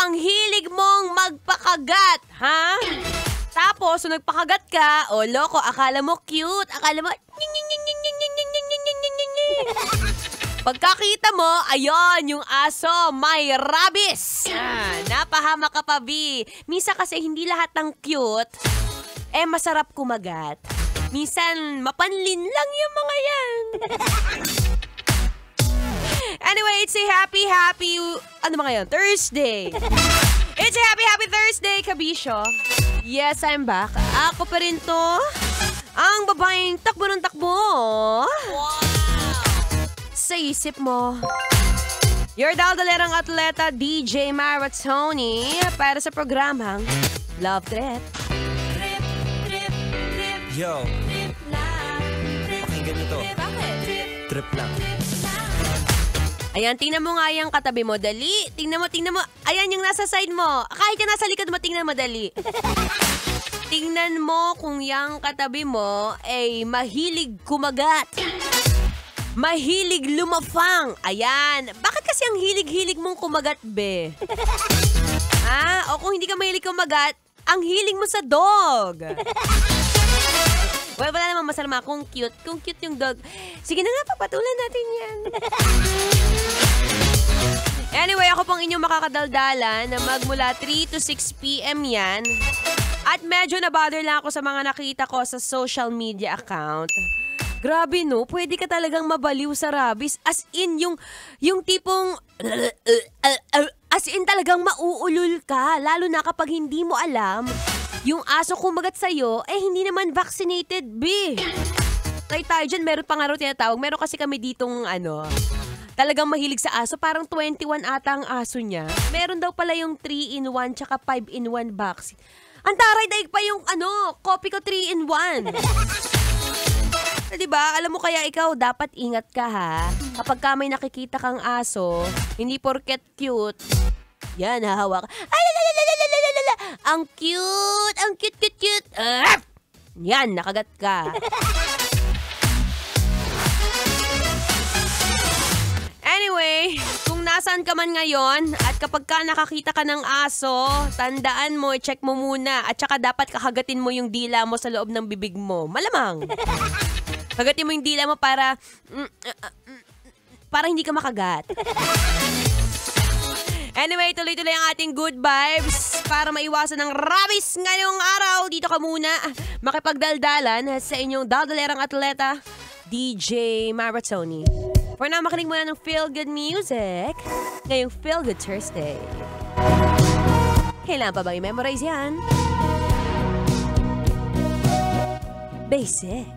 ang hilig mong magpakagat, ha? Tapos, so nagpakagat ka, o loko, akala mo cute, akala mo, pagkakita mo, ayun, yung aso, may rabies. Napahama ka pa, B. Minsan kasi hindi lahat ng cute, masarap kumagat. Minsan, mapanlin lang yung mga yan. Anyway, it's a happy, ano ba ngayon? Thursday. It's a happy Thursday, kabisyo. Yes, I'm back. Ako pa rin to. Ang babaeng takbo ng takbo. Wow! Sa isip mo. Your daldalerang atleta, DJ Maratoni, para sa programang Love Trip. Yo! Pakinggan nyo to. Trip lang. Ayan, tingnan mo nga yung katabi mo. Dali. Tingnan mo. Ayan yung nasa side mo. Kahit ka nasa likod mo, tingnan mo, dali. Tingnan mo kung yung katabi mo ay mahilig kumagat. Mahilig lumafang. Ayan. Bakit kasi ang hilig-hilig mong kumagat, be? O kung hindi ka mahilig kumagat, ang hilig mo sa dog. Well, wala naman masama kung cute. Kung cute yung dog. Sige na nga, papatulan natin yan. Anyway, ako pong inyong makakadaldalan na magmula 3 to 6 p.m. yan. At medyo na-bother lang ako sa mga nakita ko sa social media account. Grabe no, pwede ka talagang mabaliw sa rabies. As in, yung tipong... As in talagang mauulol ka. Lalo na kapag hindi mo alam, yung aso kumagat sa'yo, hindi naman vaccinated, B. Kaya tayo dyan, meron pa nga rin tinatawag. Meron kasi kami ditong talagang mahilig sa aso. Parang 21 ata ang aso niya. Meron daw pala yung 3-in-1 tsaka 5-in-1 vaccine. Ang taray daig pa yung copy ko 3-in-1. Diba? Alam mo kaya ikaw, dapat ingat ka ha. Kapag ka may nakikita kang aso, hindi porket cute, yan, hahawak. Ay, ang cute! Ang cute! Yan, nakagat ka. Anyway, kung nasaan ka man ngayon at kapag ka nakakita ka ng aso, tandaan mo, check mo muna at saka dapat kakagatin mo yung dila mo sa loob ng bibig mo. Malamang. Kagatin mo yung dila mo para hindi ka makagat. Anyway, tuloy-tuloy ang ating good vibes para maiwasan ng rabies ngayong araw. Dito ka muna makipagdaldalan sa inyong daldalerang atleta, DJ Maratoni. For now, makinig muna ng Feel Good Music ngayong Feel Good Thursday. Kailangan pa bang i-memorize yan? Basic.